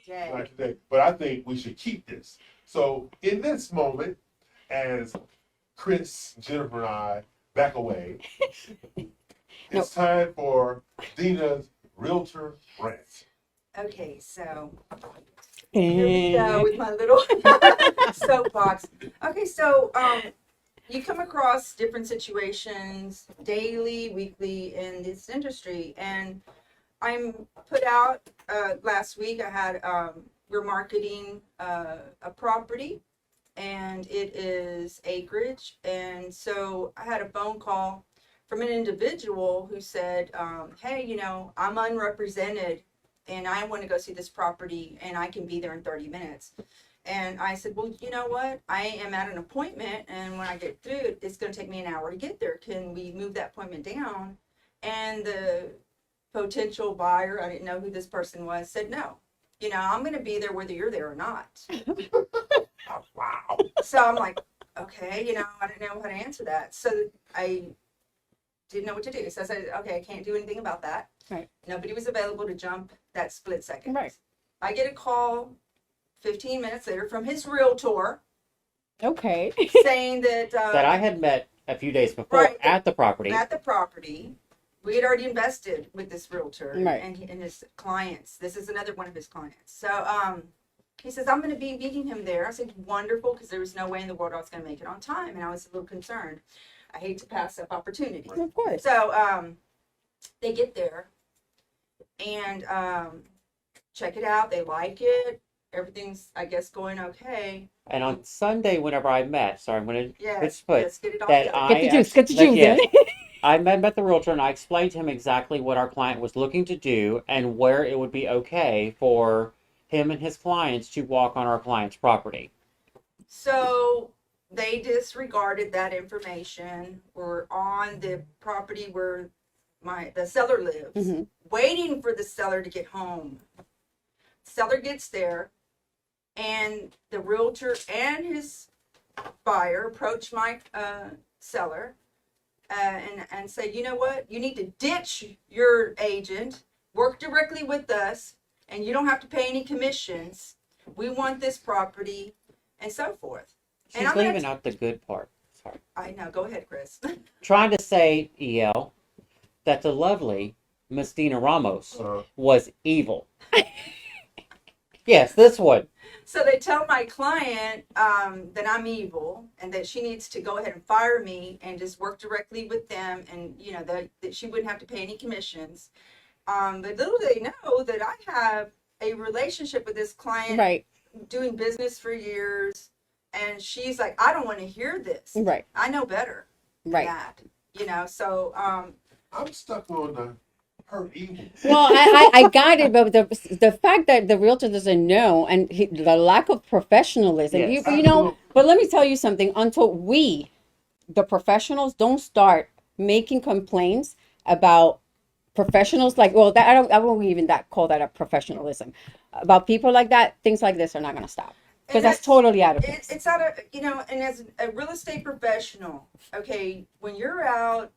today. Not today. But I think we should keep this. So in this moment, as Chris, Jennifer, and I back away, it's time for Dina's Realtor Rant. Okay, so here we go with my little soapbox. Okay, so you come across different situations daily, weekly in this industry, and I'm put out last week. I had we're marketing a property, and it is acreage, and so I had a phone call from an individual who said, "Hey, I'm unrepresented, and I want to go see this property, and I can be there in 30 minutes." And I said, "Well, you know what? I am at an appointment, and when I get through, it's going to take me an hour to get there. Can we move that appointment down?" And the potential buyer, I didn't know who this person was, said, "No. I'm going to be there whether you're there or not." Wow. So I'm like, okay, I didn't know how to answer that. So I didn't know what to do. So I said, okay, I can't do anything about that. Right. Nobody was available to jump that split second. Right. I get a call 15 minutes later from his realtor Okay. saying that That I had met a few days before Right. at the property. at the property, we had already invested with this realtor Right. and his clients. This is another one of his clients. So he says, I'm going to be meeting him there. I said, wonderful, because there was no way in the world I was going to make it on time. And I was a little concerned. I hate to pass up opportunities. Of course. So they get there and check it out. They like it. Everything's, I guess, going okay. And on Sunday, whenever I met, sorry, I'm going to Yes, put let's get it all that together. Get the juice. Get the juice yes, in. I met the realtor and I explained to him exactly what our client was looking to do and where it would be okay for him and his clients to walk on our client's property. So they disregarded that information. We're on the property where the seller lives, Mhm. waiting for the seller to get home. Seller gets there, and the realtor and his buyer approach my seller and say, you know what? You need to ditch your agent, work directly with us, and you don't have to pay any commissions. We want this property, and so forth. She's And I'm leaving out the good part. Sorry. I know. Go ahead, Chris. Trying to say, EL, that the lovely Miss Dina Ramos Uh, was evil. Yes, this one. So they tell my client that I'm evil and that she needs to go ahead and fire me and just work directly with them, and that she wouldn't have to pay any commissions. But little do they know that I have a relationship with this client, Right. doing business for years, and she's like, I don't want to hear this. Right. I know better than Right. that. So I'm stuck on her evil. Well, I got it, but the fact that the realtor doesn't know and the lack of professionalism, Yes. you know. But let me tell you something. Until we, the professionals, don't start making complaints about professionals that I won't even call that a professionalism about people like that. Things like this are not going to stop because And that's totally out of place. it's out of, and as a real estate professional, okay, when you're out,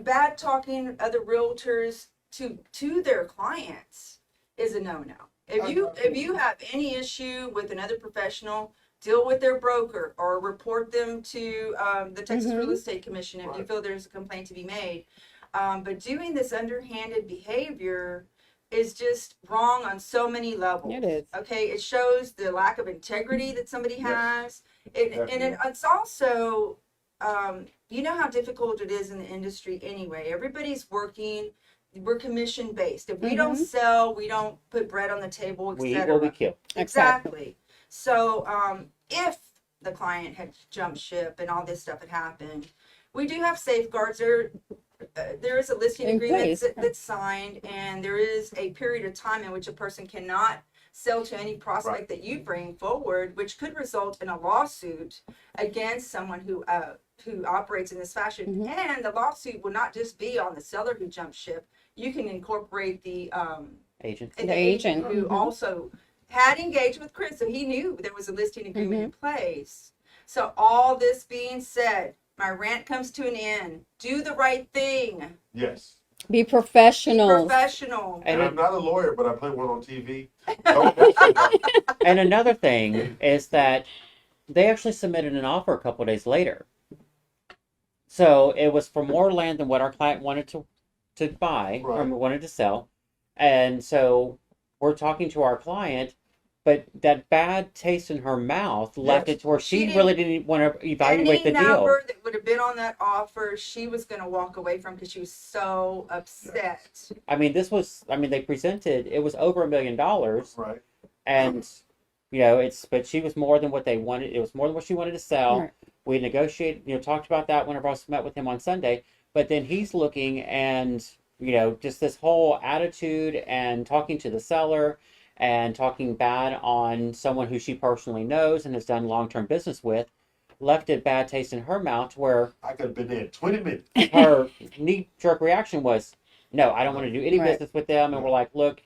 bad talking other realtors to their clients is a no-no. If you have any issue with another professional, deal with their broker or report them to the Texas Real Estate Commission if you feel there's a complaint to be made. But doing this underhanded behavior is just wrong on so many levels. It is. Okay, it shows the lack of integrity that somebody has. It's also, you know how difficult it is in the industry anyway. Everybody's working. We're commission based. If we don't sell, we don't put bread on the table, We eat etc. what we kill. Exactly. So if the client had jumped ship and all this stuff had happened, we do have safeguards. There is a listing In agreement place. that's signed, and there is a period of time in which a person cannot sell to any prospect that you bring forward, which could result in a lawsuit against someone who operates in this fashion. And the lawsuit will not just be on the seller who jumped ship. You can incorporate the Agent. agent who also had engaged with Chris, so he knew there was a listing agreement in place. So all this being said, my rant comes to an end. Do the right thing. Yes. Be Be professionals. professional. And And I'm not a lawyer, but I play one on TV. Don't mess with that. And another thing is that they actually submitted an offer a couple of days later. So it was for more land than what our client wanted to buy or Right. wanted to sell. And so we're talking to our client, but that bad taste in her mouth left Yes. it to where She she really didn't want to evaluate Any the deal. number that would have been on that offer, she was going to walk away from because she was so upset. I mean, they presented, it was over $1 million. Right. And, but she was more than what they wanted. It was more than what she wanted to sell. Right. We negotiated, talked about that whenever I met with him on Sunday. But then he's looking and, just this whole attitude and talking to the seller and talking bad on someone who she personally knows and has done long-term business with, left a bad taste in her mouth where I could have been there in 20 minutes. her knee-jerk reaction was, no, I don't want to do any Right. business with them. And we're like, look,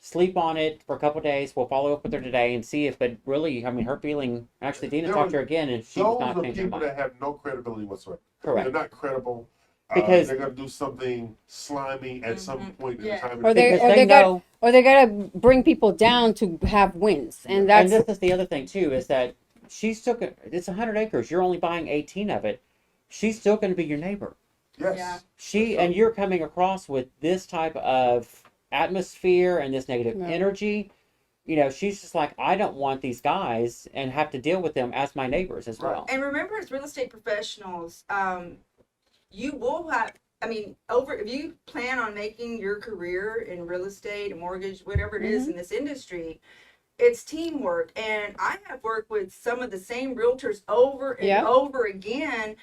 sleep on it for a couple days. We'll follow up with her today and see if, but really, I mean, her feeling, actually, Dina There talked was- to her again and she was Those not are changing her people mind. that have no credibility whatsoever. Correct. They're not credible. Because- they're going to do something slimy at some point in Yeah. time. Or they- Because they know, Or they gotta bring people down to have wins, and and that's this is the other thing too, is that it's 100 acres. You're only buying 18 of it. She's still going to be your neighbor. Yes. Yeah. And you're coming across with this type of atmosphere and this negative Yeah. energy. She's just like, I don't want these guys and have to deal with them as my neighbors as well. And remember, as real estate professionals, you will have, if you plan on making your career in real estate, mortgage, whatever it is in this industry, it's teamwork. And I have worked with some of the same realtors over and Yeah. over again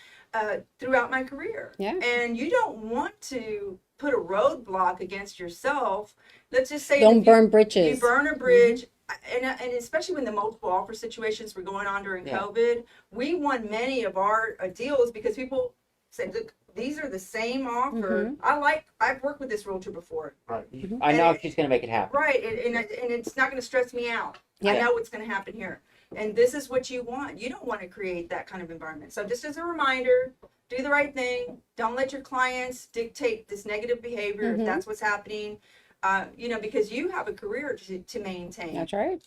throughout my career. Yeah. And you don't want to put a roadblock against yourself. Let's just say don't if burn you bridges. burn a bridge. And especially when the multiple offer situations were going on during Yeah. COVID, we won many of our deals because people said, look, these are the same offer. I've worked with this realtor before. Right. I know she's going to make it happen. Right. And it's not going to stress me out. I Yeah. know what's going to happen here. And this is what you want. You don't want to create that kind of environment. So just as a reminder, do the right thing. Don't let your clients dictate this negative behavior if that's what's happening. Because you have a career to maintain. That's right.